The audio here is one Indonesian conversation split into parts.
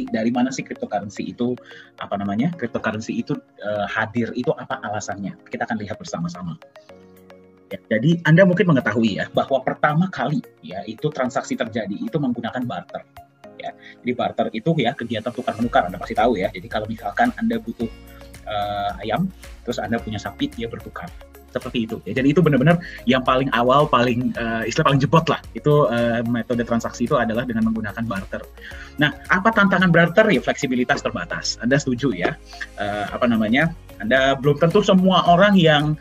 dari mana sih cryptocurrency itu hadir, itu apa alasannya? Kita akan lihat bersama-sama. Ya, jadi Anda mungkin mengetahui ya bahwa pertama kali ya itu transaksi terjadi itu menggunakan barter. Ya, jadi barter itu ya kegiatan tukar menukar, Anda pasti tahu ya. Jadi kalau misalkan Anda butuh ayam, terus Anda punya sapi, dia bertukar. Seperti itu. Ya, jadi itu benar-benar yang paling awal, paling jebot lah. Itu metode transaksi itu adalah dengan menggunakan barter. Nah, apa tantangan barter? Ya fleksibilitas terbatas. Anda setuju ya? Anda belum tentu semua orang yang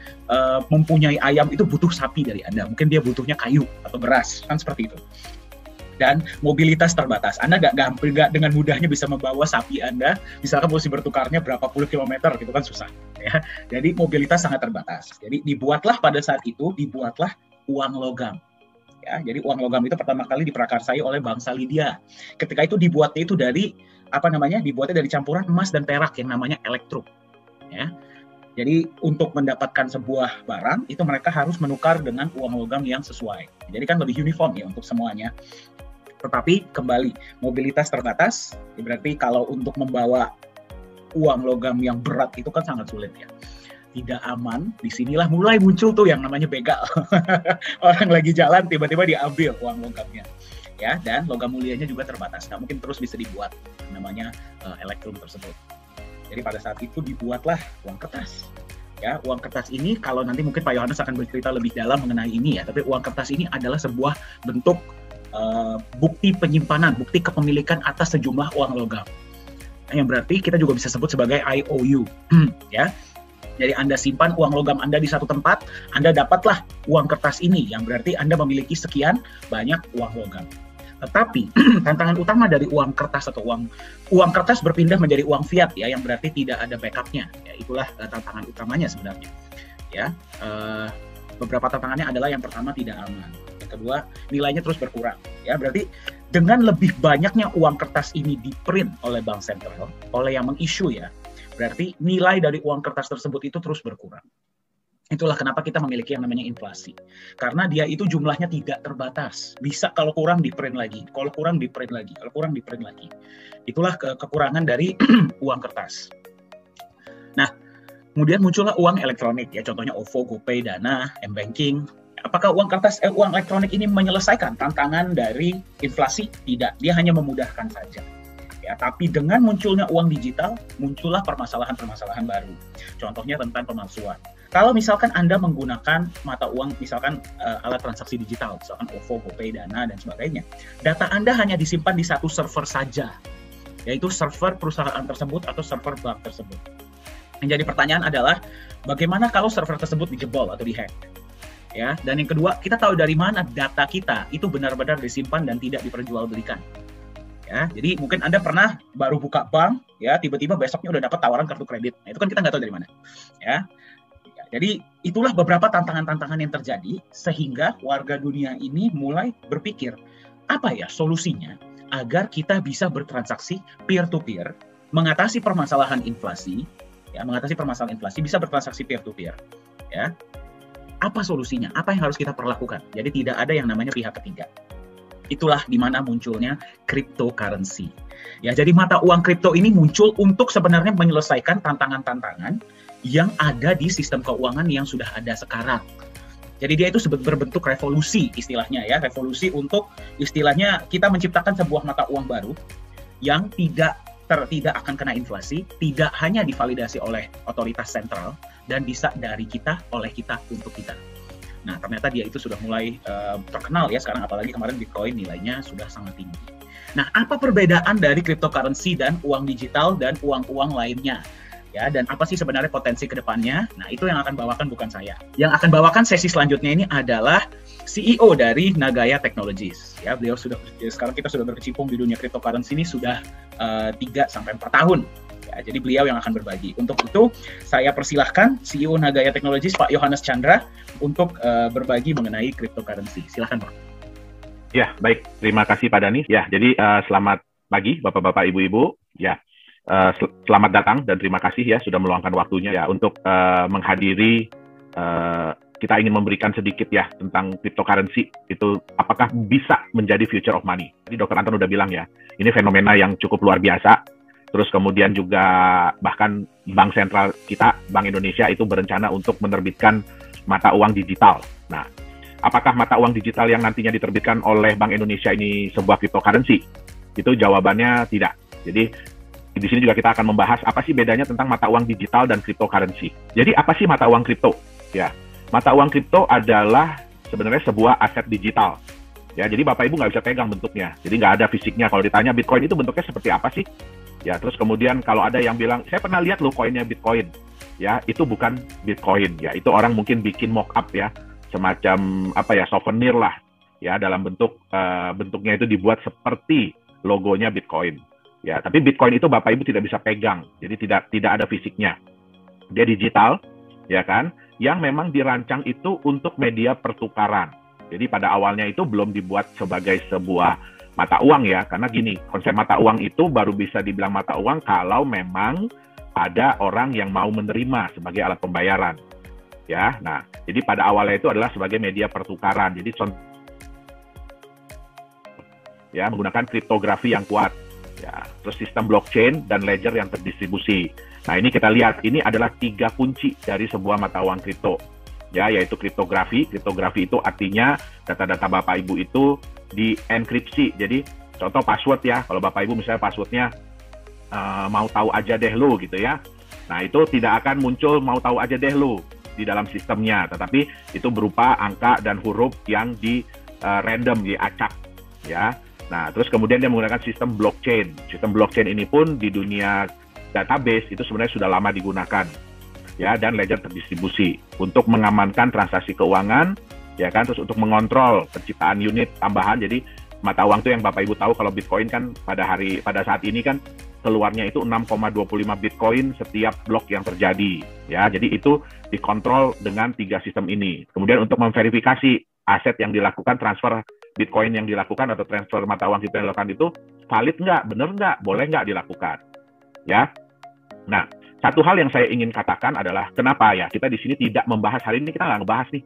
mempunyai ayam itu butuh sapi dari Anda. Mungkin dia butuhnya kayu atau beras, kan seperti itu. Dan mobilitas terbatas. Anda nggak dengan mudahnya bisa membawa sapi Anda, misalkan mesti bertukarnya berapa puluh kilometer, gitu kan susah. Ya. Jadi mobilitas sangat terbatas. Jadi pada saat itu dibuatlah uang logam. Ya, jadi uang logam itu pertama kali diprakarsai oleh bangsa Lydia. Ketika itu dibuatnya itu dibuatnya dari campuran emas dan perak yang namanya elektrum. Ya. Jadi untuk mendapatkan sebuah barang itu mereka harus menukar dengan uang logam yang sesuai. Jadi kan lebih uniform ya untuk semuanya. Tetapi kembali mobilitas terbatas, berarti kalau untuk membawa uang logam yang berat itu kan sangat sulit ya. Tidak aman. Disinilah mulai muncul tuh yang namanya begal. Orang lagi jalan tiba-tiba diambil uang logamnya. Ya, dan logam mulianya juga terbatas. Nggak mungkin terus bisa dibuat namanya elektrum tersebut. Jadi pada saat itu dibuatlah uang kertas. Ya, uang kertas ini kalau nanti mungkin Pak Yohanes akan bercerita lebih dalam mengenai ini ya. Tapi uang kertas ini adalah sebuah bentuk bukti penyimpanan, bukti kepemilikan atas sejumlah uang logam. Yang berarti kita juga bisa sebut sebagai IOU. Ya. Jadi Anda simpan uang logam Anda di satu tempat, Anda dapatlah uang kertas ini, yang berarti Anda memiliki sekian banyak uang logam. Tetapi tantangan utama dari uang kertas atau uang kertas berpindah menjadi uang fiat ya, yang berarti tidak ada backupnya. Ya, itulah tantangan utamanya sebenarnya. Ya, beberapa tantangannya adalah yang pertama tidak aman, yang kedua nilainya terus berkurang. Ya, berarti dengan lebih banyaknya uang kertas ini di-print oleh bank sentral, oleh yang meng-issue ya, berarti nilai dari uang kertas tersebut itu terus berkurang. Itulah kenapa kita memiliki yang namanya inflasi. Karena dia itu jumlahnya tidak terbatas. Bisa kalau kurang di-print lagi, kalau kurang di-print lagi, kalau kurang di-print lagi. Itulah kekurangan dari uang kertas. Nah, kemudian muncullah uang elektronik ya, contohnya OVO, GoPay, Dana, M-Banking. Apakah uang elektronik ini menyelesaikan tantangan dari inflasi? Tidak, dia hanya memudahkan saja. Ya, tapi dengan munculnya uang digital, muncullah permasalahan-permasalahan baru. Contohnya tentang pemalsuan. Kalau misalkan Anda menggunakan mata uang, misalkan alat transaksi digital, misalkan OVO, GoPay, Dana, dan sebagainya, data Anda hanya disimpan di satu server saja, yaitu server perusahaan tersebut atau server bank tersebut. Yang jadi pertanyaan adalah, bagaimana kalau server tersebut dijebol atau dihack? Ya, dan yang kedua, kita tahu dari mana data kita itu benar-benar disimpan dan tidak diperjualbelikan. Ya, jadi mungkin Anda pernah baru buka bank, ya tiba-tiba besoknya udah dapat tawaran kartu kredit. Nah, itu kan kita nggak tahu dari mana. Ya, jadi itulah beberapa tantangan-tantangan yang terjadi sehingga warga dunia ini mulai berpikir, apa ya solusinya agar kita bisa bertransaksi peer-to-peer, mengatasi permasalahan inflasi, bisa bertransaksi peer-to-peer. Ya, apa solusinya? Apa yang harus kita perlakukan? Jadi tidak ada yang namanya pihak ketiga. Itulah di mana munculnya cryptocurrency. Ya, jadi mata uang kripto ini muncul untuk sebenarnya menyelesaikan tantangan-tantangan yang ada di sistem keuangan yang sudah ada sekarang. Jadi dia itu berbentuk revolusi istilahnya ya, revolusi untuk istilahnya kita menciptakan sebuah mata uang baru yang tidak akan kena inflasi, tidak hanya divalidasi oleh otoritas sentral dan bisa dari kita, oleh kita, untuk kita. Nah, ternyata dia itu sudah mulai terkenal ya sekarang, apalagi kemarin Bitcoin nilainya sudah sangat tinggi. Nah, apa perbedaan dari cryptocurrency dan uang digital dan uang-uang lainnya? Ya, dan apa sih sebenarnya potensi ke depannya? Nah, itu yang akan bawakan bukan saya. Yang akan bawakan sesi selanjutnya ini adalah CEO dari Nagaya Technologies. Ya, beliau sekarang kita sudah berkecimpung di dunia cryptocurrency ini sudah 3-4 tahun. Ya, jadi beliau yang akan berbagi. Untuk itu, saya persilahkan CEO Nagaya Technologies, Pak Yohanes Chandra, untuk berbagi mengenai cryptocurrency. Silakan, Pak. Ya, baik. Terima kasih, Pak Dani. Ya, jadi selamat pagi, Bapak-Bapak, Ibu-Ibu. Ya, selamat datang dan terima kasih ya sudah meluangkan waktunya ya untuk menghadiri kita ingin memberikan sedikit ya tentang cryptocurrency itu apakah bisa menjadi future of money. Jadi Dr. Anton udah bilang ya, ini fenomena yang cukup luar biasa. Terus kemudian juga bahkan Bank Sentral kita, Bank Indonesia itu berencana untuk menerbitkan mata uang digital. Nah, apakah mata uang digital yang nantinya diterbitkan oleh Bank Indonesia ini sebuah cryptocurrency? Itu jawabannya tidak. Jadi di sini juga kita akan membahas apa sih bedanya tentang mata uang digital dan cryptocurrency. Jadi apa sih mata uang kripto? Ya, mata uang kripto adalah sebenarnya sebuah aset digital. Ya, jadi Bapak Ibu nggak bisa pegang bentuknya. Jadi nggak ada fisiknya. Kalau ditanya Bitcoin itu bentuknya seperti apa sih? Ya, terus kemudian kalau ada yang bilang, saya pernah lihat loh koinnya Bitcoin. Ya, itu bukan Bitcoin. Ya, itu orang mungkin bikin mock up ya, semacam apa ya, souvenir lah. Ya, dalam bentuknya itu dibuat seperti logonya Bitcoin. Ya, tapi Bitcoin itu Bapak Ibu tidak bisa pegang, jadi tidak ada fisiknya. Dia digital, ya kan? Yang memang dirancang itu untuk media pertukaran. Jadi pada awalnya itu belum dibuat sebagai sebuah mata uang ya, karena gini, konsep mata uang itu baru bisa dibilang mata uang kalau memang ada orang yang mau menerima sebagai alat pembayaran. Ya, nah, jadi pada awalnya itu adalah sebagai media pertukaran. Jadi ya menggunakan kriptografi yang kuat. Ya, terus sistem blockchain dan ledger yang terdistribusi. Nah, ini kita lihat, ini adalah 3 kunci dari sebuah mata uang kripto. Ya, yaitu kriptografi. Kriptografi itu artinya data-data Bapak Ibu itu dienkripsi. Jadi, contoh password ya, kalau Bapak Ibu misalnya passwordnya mau tahu aja deh lo gitu ya. Nah, itu tidak akan muncul mau tahu aja deh lo di dalam sistemnya, tetapi itu berupa angka dan huruf yang di random, diacak ya. Nah, terus kemudian dia menggunakan sistem blockchain. Sistem blockchain ini pun di dunia database itu sebenarnya sudah lama digunakan, ya, dan ledger terdistribusi untuk mengamankan transaksi keuangan, ya kan, terus untuk mengontrol penciptaan unit tambahan. Jadi mata uang itu yang Bapak Ibu tahu kalau Bitcoin kan pada saat ini kan keluarnya itu 6,25 Bitcoin setiap blok yang terjadi, ya. Jadi itu dikontrol dengan 3 sistem ini. Kemudian untuk memverifikasi aset yang dilakukan, transfer Bitcoin yang dilakukan atau transfer mata uang kita yang dilakukan itu valid nggak, benar nggak, boleh nggak dilakukan, ya. Nah, satu hal yang saya ingin katakan adalah kenapa ya kita di sini tidak membahas hari ini, kita nggak ngebahas nih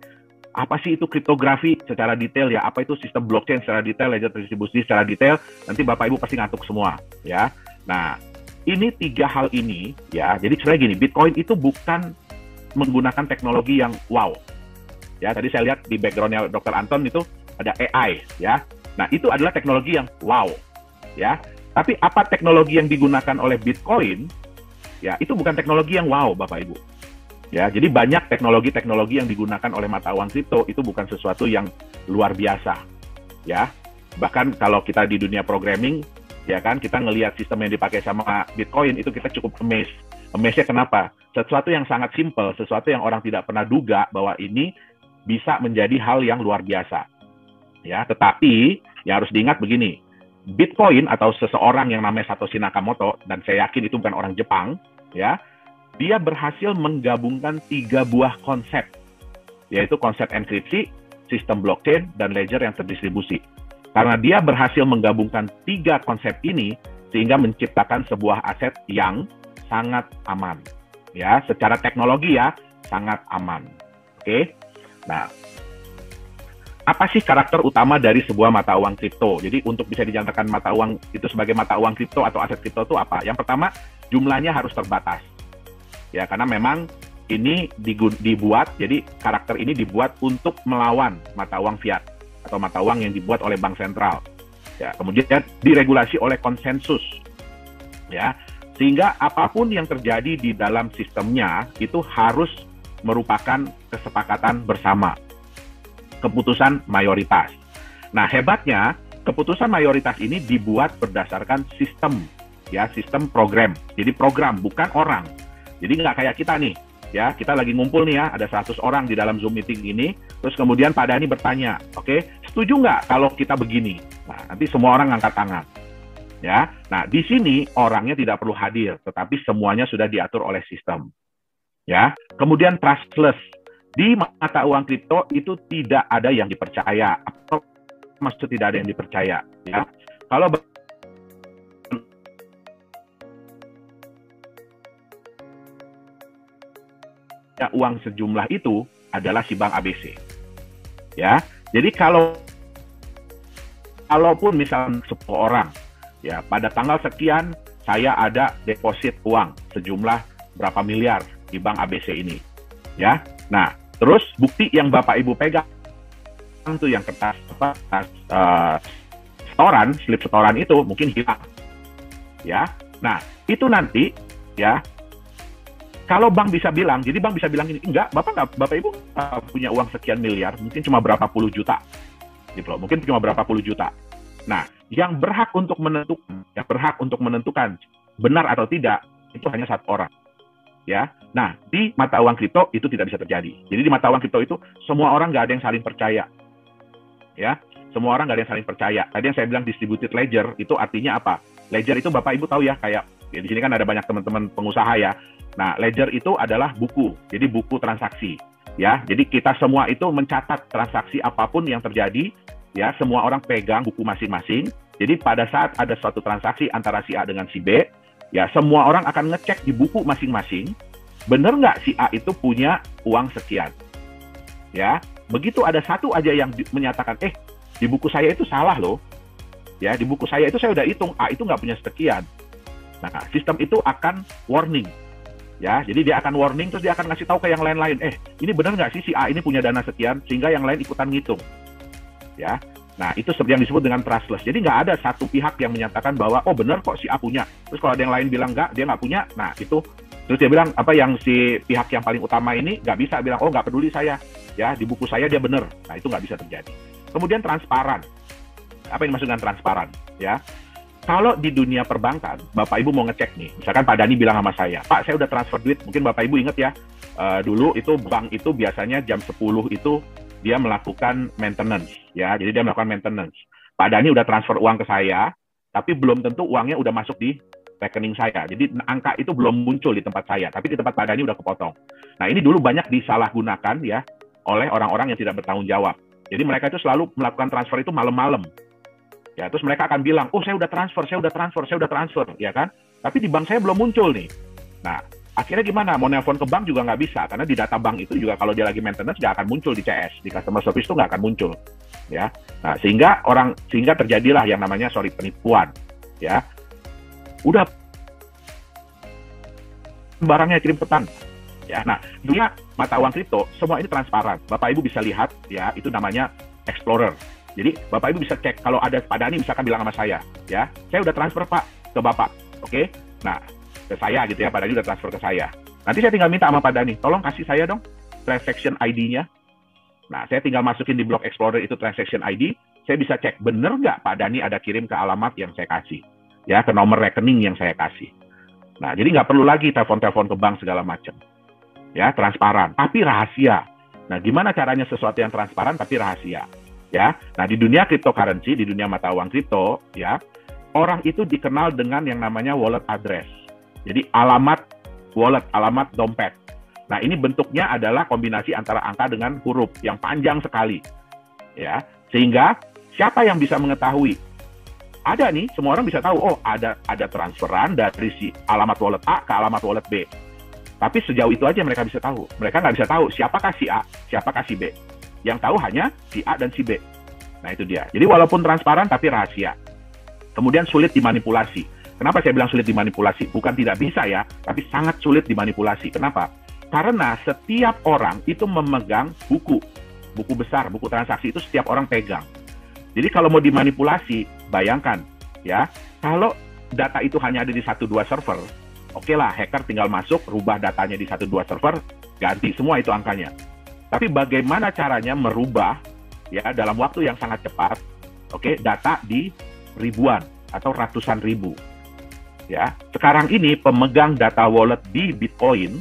apa sih itu kriptografi secara detail ya, apa itu sistem blockchain secara detail, ledger terdistribusi secara detail, nanti Bapak Ibu pasti ngantuk semua, ya. Nah, ini 3 hal ini ya, jadi sebenarnya gini, Bitcoin itu bukan menggunakan teknologi yang wow. Ya, tadi saya lihat di background-nya Dr. Anton itu ada AI, ya. Nah, itu adalah teknologi yang wow, ya. Tapi apa teknologi yang digunakan oleh Bitcoin, ya, itu bukan teknologi yang wow, Bapak Ibu. Ya, jadi banyak teknologi-teknologi yang digunakan oleh mata uang kripto itu bukan sesuatu yang luar biasa, ya. Bahkan kalau kita di dunia programming, ya kan, kita ngelihat sistem yang dipakai sama Bitcoin itu kita cukup amazed. Amazed-nya kenapa? Sesuatu yang sangat simple, sesuatu yang orang tidak pernah duga bahwa ini bisa menjadi hal yang luar biasa. Ya, tetapi yang harus diingat begini, Bitcoin atau seseorang yang namanya Satoshi Nakamoto, dan saya yakin itu bukan orang Jepang, ya, dia berhasil menggabungkan 3 buah konsep, yaitu konsep enkripsi, sistem blockchain, dan ledger yang terdistribusi. Karena dia berhasil menggabungkan 3 konsep ini, sehingga menciptakan sebuah aset yang sangat aman. Ya, secara teknologi ya, sangat aman. Oke? Nah, apa sih karakter utama dari sebuah mata uang kripto? Jadi untuk bisa dinyatakan mata uang itu sebagai mata uang kripto atau aset kripto itu apa? Yang pertama, jumlahnya harus terbatas. Ya, karena memang ini dibuat, jadi karakter ini dibuat untuk melawan mata uang fiat atau mata uang yang dibuat oleh bank sentral. Ya, kemudian diregulasi oleh konsensus. Ya, sehingga apapun yang terjadi di dalam sistemnya itu harus merupakan kesepakatan bersama. Keputusan mayoritas. Nah, hebatnya keputusan mayoritas ini dibuat berdasarkan sistem, ya, sistem program. Jadi program, bukan orang. Jadi nggak kayak kita nih, ya, kita lagi ngumpul nih ya, ada 100 orang di dalam Zoom meeting ini, terus kemudian Pak Dhani bertanya, oke, setuju nggak kalau kita begini? Nah, nanti semua orang angkat tangan. Ya, nah di sini orangnya tidak perlu hadir, tetapi semuanya sudah diatur oleh sistem. Ya, kemudian trustless. Di mata uang kripto itu tidak ada yang dipercaya, atau maksud tidak ada yang dipercaya. Ya, kalau uang sejumlah itu adalah si bank ABC. Ya, jadi kalaupun misalnya 10 orang, ya pada tanggal sekian saya ada deposit uang sejumlah berapa miliar di bank ABC ini, ya. Nah, terus bukti yang Bapak Ibu pegang tuh yang kertas setoran, slip setoran itu mungkin hilang, ya. Nah, itu nanti, ya. Kalau bank bisa bilang, jadi bank bisa bilang ini, enggak, Bapak Ibu punya uang sekian miliar, mungkin cuma berapa puluh juta, gitu loh, mungkin cuma berapa puluh juta. Nah, yang berhak untuk menentukan benar atau tidak itu hanya satu orang, ya. Nah, di mata uang kripto itu tidak bisa terjadi. Jadi di mata uang kripto itu semua orang nggak ada yang saling percaya, ya. Semua orang nggak ada yang saling percaya. Tadi yang saya bilang distributed ledger itu artinya apa? Ledger itu Bapak Ibu tahu ya, kayak ya, di sini kan ada banyak teman-teman pengusaha ya. Nah, ledger itu adalah buku, jadi buku transaksi, ya. Jadi kita semua itu mencatat transaksi apapun yang terjadi, ya. Semua orang pegang buku masing-masing. Jadi pada saat ada suatu transaksi antara si A dengan si B, ya semua orang akan ngecek di buku masing-masing, bener nggak si A itu punya uang sekian, ya. Begitu ada satu aja yang menyatakan, di buku saya itu salah loh, ya. Di buku saya itu saya udah hitung A itu nggak punya sekian. Nah, sistem itu akan warning. Ya, jadi dia akan warning, terus dia akan ngasih tahu ke yang lain-lain, ini benar nggak sih si A ini punya dana sekian, sehingga yang lain ikutan ngitung, ya. Nah, itu seperti yang disebut dengan trustless. Jadi nggak ada satu pihak yang menyatakan bahwa, oh benar kok si A punya, terus kalau ada yang lain bilang nggak, dia nggak punya, nah itu, terus dia bilang, yang si pihak yang paling utama ini nggak bisa bilang, oh nggak peduli saya, ya, di buku saya dia benar, nah itu nggak bisa terjadi. Kemudian transparan, apa yang dimaksud dengan transparan, ya. Kalau di dunia perbankan, Bapak Ibu mau ngecek nih, misalkan Pak Dani bilang sama saya, Pak saya udah transfer duit, mungkin Bapak Ibu ingat ya, dulu itu bank itu biasanya jam 10 itu dia melakukan maintenance, ya, jadi dia melakukan maintenance. Pak Dani udah transfer uang ke saya, tapi belum tentu uangnya udah masuk di rekening saya, jadi angka itu belum muncul di tempat saya, tapi di tempat Pak Dani udah kepotong. Nah ini dulu banyak disalahgunakan ya oleh orang-orang yang tidak bertanggung jawab. Jadi mereka itu selalu melakukan transfer itu malam-malam. Ya, terus mereka akan bilang, oh saya udah transfer, ya kan? Tapi di bank saya belum muncul nih. Nah, akhirnya gimana? Mau nelpon ke bank juga nggak bisa, karena di data bank itu juga kalau dia lagi maintenance nggak akan muncul di CS, di customer service itu nggak akan muncul, ya. Nah, sehingga terjadilah yang namanya penipuan, ya. Udah barangnya kirim pesan, ya. Nah, dunia mata uang kripto semua ini transparan. Bapak Ibu bisa lihat, ya, itu namanya Explorer. Jadi Bapak Ibu bisa cek, kalau ada Pak Dani misalkan bilang sama saya, ya, saya udah transfer Pak ke Bapak, oke? Nah, ke saya gitu ya, Pak Dani udah transfer ke saya. Nanti saya tinggal minta sama Pak Dani, tolong kasih saya dong transaction ID-nya. Nah, saya tinggal masukin di Block Explorer itu transaction ID, saya bisa cek bener nggak Pak Dani ada kirim ke alamat yang saya kasih, ya, ke nomor rekening yang saya kasih. Nah, jadi nggak perlu lagi telepon-telepon ke bank segala macam, ya, transparan, tapi rahasia. Nah, gimana caranya sesuatu yang transparan tapi rahasia? Ya, nah di dunia cryptocurrency, di dunia mata uang kripto, ya, orang itu dikenal dengan yang namanya wallet address. Jadi alamat wallet, alamat dompet. Nah ini bentuknya adalah kombinasi antara angka dengan huruf yang panjang sekali, ya. Sehingga siapa yang bisa mengetahui? Ada nih, semua orang bisa tahu. Oh ada transferan dari si alamat wallet A ke alamat wallet B. Tapi sejauh itu aja mereka bisa tahu. Mereka nggak bisa tahu siapakah si A, siapakah si B. Yang tahu hanya si A dan si B. Nah itu dia. Jadi walaupun transparan tapi rahasia. Kemudian sulit dimanipulasi. Kenapa saya bilang sulit dimanipulasi? Bukan tidak bisa ya, tapi sangat sulit dimanipulasi. Kenapa? Karena setiap orang itu memegang buku besar, buku transaksi itu setiap orang pegang. Jadi kalau mau dimanipulasi, bayangkan ya, kalau data itu hanya ada di 1-2 server, oke lah, hacker tinggal masuk, rubah datanya di 1-2 server, ganti semua itu angkanya. Tapi bagaimana caranya merubah ya dalam waktu yang sangat cepat, data di ribuan atau ratusan ribu. Ya, sekarang ini pemegang data wallet di Bitcoin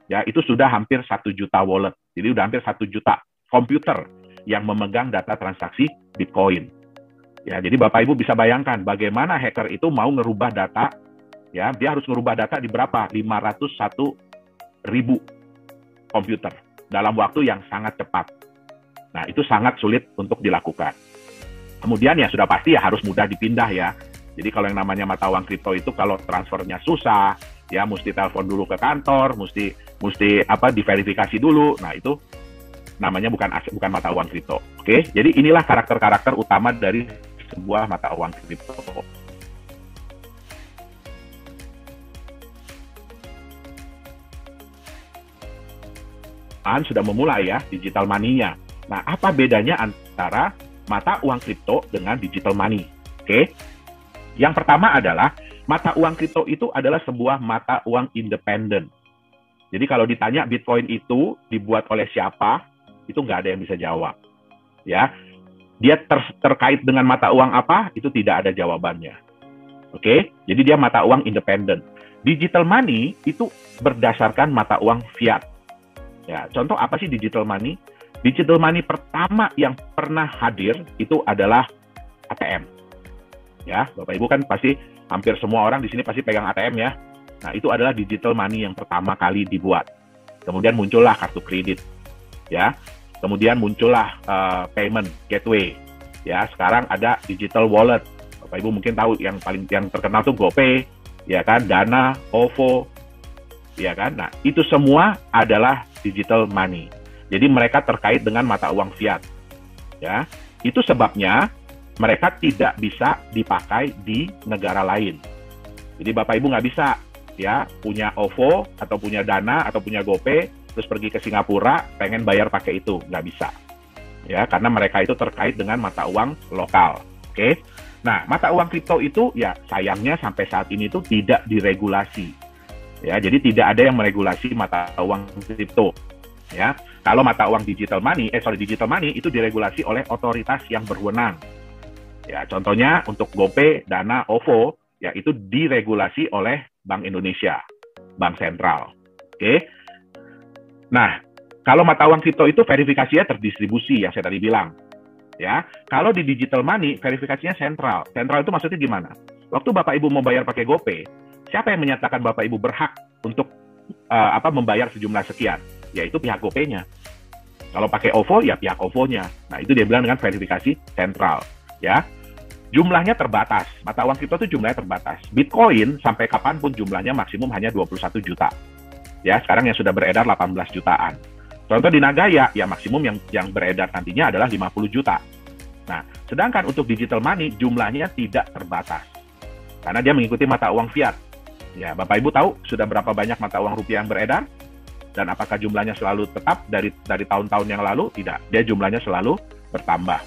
ya itu sudah hampir 1 juta wallet. Jadi udah hampir 1 juta komputer yang memegang data transaksi Bitcoin. Ya, jadi Bapak Ibu bisa bayangkan bagaimana hacker itu mau ngerubah data, ya, dia harus ngerubah data di berapa? 501.000 komputer. Dalam waktu yang sangat cepat. Nah, itu sangat sulit untuk dilakukan. Kemudian ya sudah pasti ya harus mudah dipindah ya. Jadi kalau yang namanya mata uang kripto itu kalau transfernya susah, ya mesti telepon dulu ke kantor, mesti diverifikasi dulu. Nah, itu namanya bukan aset, bukan mata uang kripto. Oke, jadi inilah karakter-karakter utama dari sebuah mata uang kripto. Sudah memulai ya digital money-nya. Nah, apa bedanya antara mata uang kripto dengan digital money? Oke. Yang pertama adalah mata uang kripto itu adalah sebuah mata uang independen. Jadi kalau ditanya Bitcoin itu dibuat oleh siapa, itu nggak ada yang bisa jawab. Ya, dia terkait dengan mata uang apa, itu tidak ada jawabannya. Oke, jadi dia mata uang independen. Digital money itu berdasarkan mata uang fiat. Ya, contoh apa sih digital money? Digital money pertama yang pernah hadir itu adalah ATM. Ya, Bapak Ibu kan pasti hampir semua orang di sini pasti pegang ATM ya. Nah, itu adalah digital money yang pertama kali dibuat. Kemudian muncullah kartu kredit. Ya. Kemudian muncullah payment gateway. Ya, sekarang ada digital wallet. Bapak Ibu mungkin tahu yang terkenal tuh GoPay, ya kan, Dana, OVO, ya kan. Nah, itu semua adalah digital money. Jadi mereka terkait dengan mata uang fiat. Ya, itu sebabnya mereka tidak bisa dipakai di negara lain. Jadi Bapak Ibu nggak bisa ya punya OVO atau punya Dana atau punya GoPay terus pergi ke Singapura pengen bayar pakai itu, nggak bisa. Ya, karena mereka itu terkait dengan mata uang lokal. Oke. Nah, mata uang kripto itu ya sayangnya sampai saat ini itu tidak diregulasi. Ya, jadi tidak ada yang meregulasi mata uang kripto. Ya, kalau mata uang digital money itu diregulasi oleh otoritas yang berwenang. Ya, contohnya untuk GoPay, Dana, OVO, ya itu diregulasi oleh Bank Indonesia, Bank Sentral. Oke. Nah, kalau mata uang kripto itu verifikasinya terdistribusi yang saya tadi bilang. Ya, kalau di digital money verifikasinya sentral. Sentral itu maksudnya gimana? Waktu Bapak Ibu mau bayar pakai GoPay, siapa yang menyatakan Bapak Ibu berhak untuk membayar sejumlah sekian? Yaitu pihak GoPay-nya. Kalau pakai OVO, ya pihak OVO-nya. Nah, itu dia bilang dengan verifikasi sentral. Ya, jumlahnya terbatas. Mata uang kripto itu jumlahnya terbatas. Bitcoin sampai kapanpun jumlahnya maksimum hanya 21 juta. Ya, sekarang yang sudah beredar 18 jutaan. Contoh di Nagaya, ya maksimum yang beredar nantinya adalah 50 juta. Nah, sedangkan untuk digital money jumlahnya tidak terbatas. Karena dia mengikuti mata uang fiat. Ya, Bapak Ibu tahu sudah berapa banyak mata uang rupiah yang beredar? Dan apakah jumlahnya selalu tetap dari tahun-tahun yang lalu? Tidak, dia jumlahnya selalu bertambah.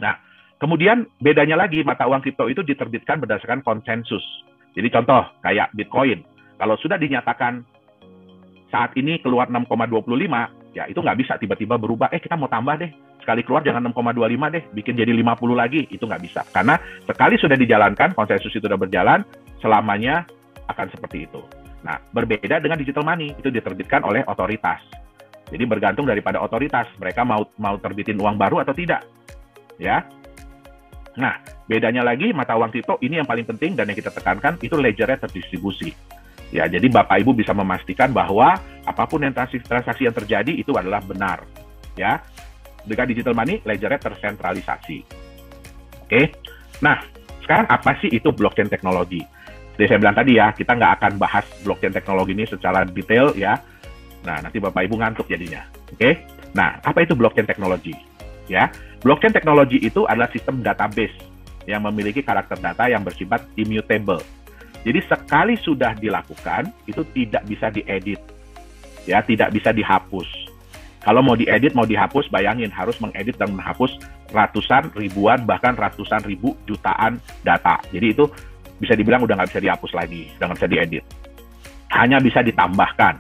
Nah, kemudian bedanya lagi mata uang kripto itu diterbitkan berdasarkan konsensus. Jadi contoh kayak Bitcoin, kalau sudah dinyatakan saat ini keluar 6,25, ya itu nggak bisa tiba-tiba berubah, kita mau tambah deh, sekali keluar jangan 6,25 deh, bikin jadi 50 lagi, itu nggak bisa. Karena sekali sudah dijalankan, konsensus itu sudah berjalan, selamanya akan seperti itu. Nah, berbeda dengan digital money, itu diterbitkan oleh otoritas. Jadi bergantung daripada otoritas, mereka mau terbitin uang baru atau tidak. Ya. Nah, bedanya lagi mata uang kripto ini yang paling penting dan yang kita tekankan itu ledgernya terdistribusi. Ya, jadi Bapak Ibu bisa memastikan bahwa apapun yang transaksi yang terjadi itu adalah benar. Ya. Dengan digital money, ledgernya tersentralisasi. Oke. Nah, sekarang apa sih itu blockchain teknologi? Jadi saya bilang tadi ya, kita nggak akan bahas blockchain teknologi ini secara detail ya. Nah, nanti Bapak Ibu ngantuk jadinya. Oke. Nah, apa itu blockchain teknologi? Ya, blockchain teknologi itu adalah sistem database yang memiliki karakter data yang bersifat immutable. Jadi sekali sudah dilakukan, itu tidak bisa diedit. Ya, tidak bisa dihapus. Kalau mau diedit, mau dihapus, bayangin harus mengedit dan menghapus ratusan, ribuan, bahkan ratusan ribu jutaan data. Jadi itu bisa dibilang udah nggak bisa dihapus lagi, udah nggak bisa diedit. Hanya bisa ditambahkan.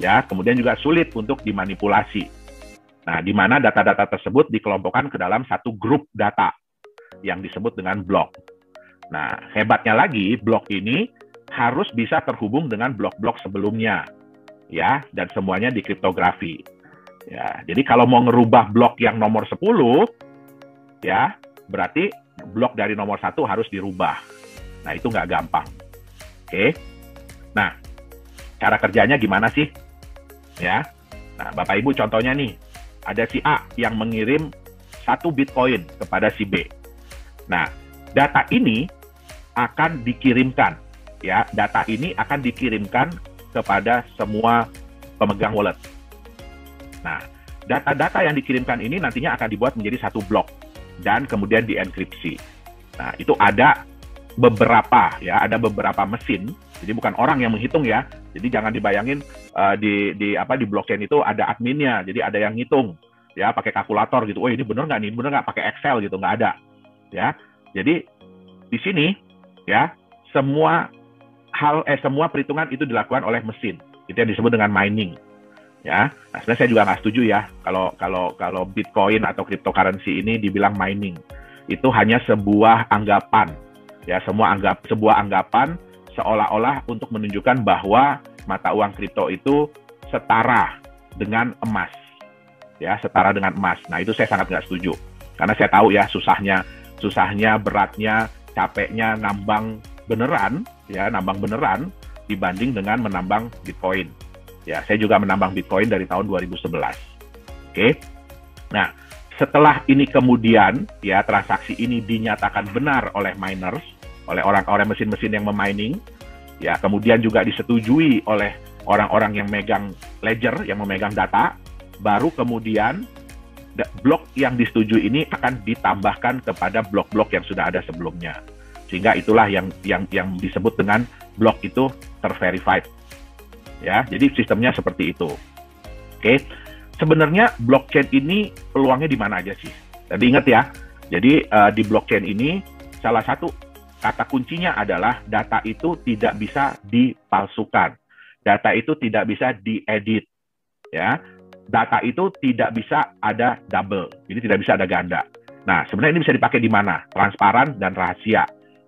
Ya, kemudian juga sulit untuk dimanipulasi. Nah, di mana data-data tersebut dikelompokkan ke dalam satu grup data yang disebut dengan blok. Nah, hebatnya lagi, blok ini harus bisa terhubung dengan blok-blok sebelumnya, ya, dan semuanya dikriptografi. Ya, jadi kalau mau ngerubah blok yang nomor 10, ya, berarti blok dari nomor 1 harus dirubah. Nah, itu nggak gampang. Oke. Nah, cara kerjanya gimana sih? Ya. Nah, Bapak Ibu contohnya nih, ada si A yang mengirim 1 Bitcoin kepada si B. Nah, data ini akan dikirimkan, ya. Data ini akan dikirimkan kepada semua pemegang wallet. Nah, data-data yang dikirimkan ini nantinya akan dibuat menjadi satu blok dan kemudian dienkripsi. Nah, itu ada beberapa ya, ada beberapa mesin. Jadi bukan orang yang menghitung ya. Jadi jangan dibayangin di blockchain itu ada adminnya. Jadi ada yang ngitung ya pakai kalkulator gitu. Oh, ini benar nggak nih? Benar nggak pakai Excel gitu? Nggak ada. Ya. Jadi di sini ya semua perhitungan itu dilakukan oleh mesin. Itu yang disebut dengan mining. Ya, nah, sebenarnya saya juga nggak setuju ya kalau Bitcoin atau cryptocurrency ini dibilang mining. Itu hanya sebuah anggapan, ya sebuah anggapan seolah-olah untuk menunjukkan bahwa mata uang kripto itu setara dengan emas, ya setara dengan emas. Nah itu saya sangat nggak setuju, karena saya tahu ya susahnya, beratnya, capeknya nambang beneran dibanding dengan menambang Bitcoin. Ya, saya juga menambang Bitcoin dari tahun 2011. Oke. Nah, setelah ini kemudian ya transaksi ini dinyatakan benar oleh miners, oleh mesin-mesin yang memining, ya kemudian juga disetujui oleh orang-orang yang megang ledger, yang memegang data, baru kemudian blok yang disetujui ini akan ditambahkan kepada blok-blok yang sudah ada sebelumnya. Sehingga itulah yang disebut dengan blok itu terverified. Ya, jadi sistemnya seperti itu. Oke, sebenarnya blockchain ini peluangnya di mana aja sih? Tadi ingat ya, jadi di blockchain ini salah satu kata kuncinya adalah data itu tidak bisa dipalsukan, data itu tidak bisa diedit, ya, data itu tidak bisa ada double, jadi tidak bisa ada ganda. Nah, sebenarnya ini bisa dipakai di mana? Transparan dan rahasia.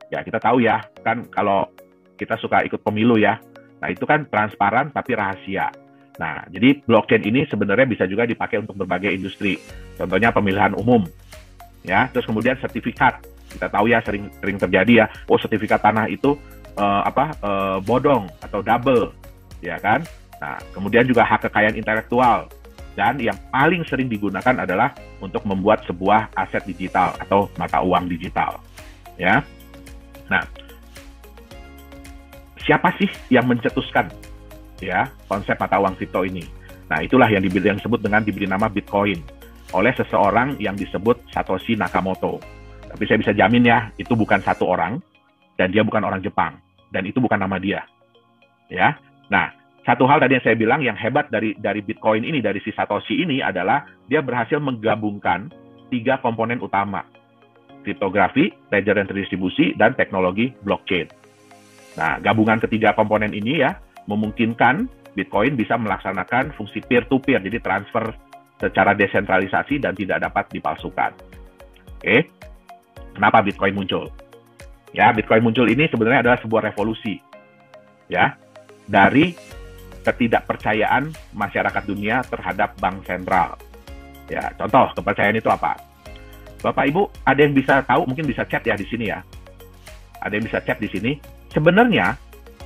Ya, kita tahu ya, kan kalau kita suka ikut pemilu ya. Nah, itu kan transparan tapi rahasia. Nah, jadi blockchain ini sebenarnya bisa juga dipakai untuk berbagai industri. Contohnya pemilihan umum. Ya, terus kemudian sertifikat. Kita tahu ya sering terjadi ya, sertifikat tanah itu bodong atau double, ya kan? Nah, kemudian juga hak kekayaan intelektual. Dan yang paling sering digunakan adalah untuk membuat sebuah aset digital atau mata uang digital. Ya. Nah, siapa sih yang mencetuskan ya konsep mata uang kripto ini? Nah, itulah yang disebut dengan diberi nama Bitcoin oleh seseorang yang disebut Satoshi Nakamoto. Tapi saya bisa jamin ya, itu bukan satu orang dan dia bukan orang Jepang dan itu bukan nama dia. Ya. Nah, satu hal tadi yang saya bilang yang hebat dari Bitcoin ini, dari si Satoshi ini adalah dia berhasil menggabungkan 3 komponen utama. Kriptografi, ledger dan terdistribusi, dan teknologi blockchain. Nah, gabungan ketiga komponen ini ya memungkinkan Bitcoin bisa melaksanakan fungsi peer-to-peer, jadi transfer secara desentralisasi dan tidak dapat dipalsukan. Oke, kenapa Bitcoin muncul? Ya, Bitcoin muncul ini sebenarnya adalah sebuah revolusi, ya, dari ketidakpercayaan masyarakat dunia terhadap bank sentral. Ya, contoh kepercayaan itu apa? Bapak Ibu, ada yang bisa tahu? Mungkin bisa chat ya di sini ya. Ada yang bisa chat di sini. Sebenarnya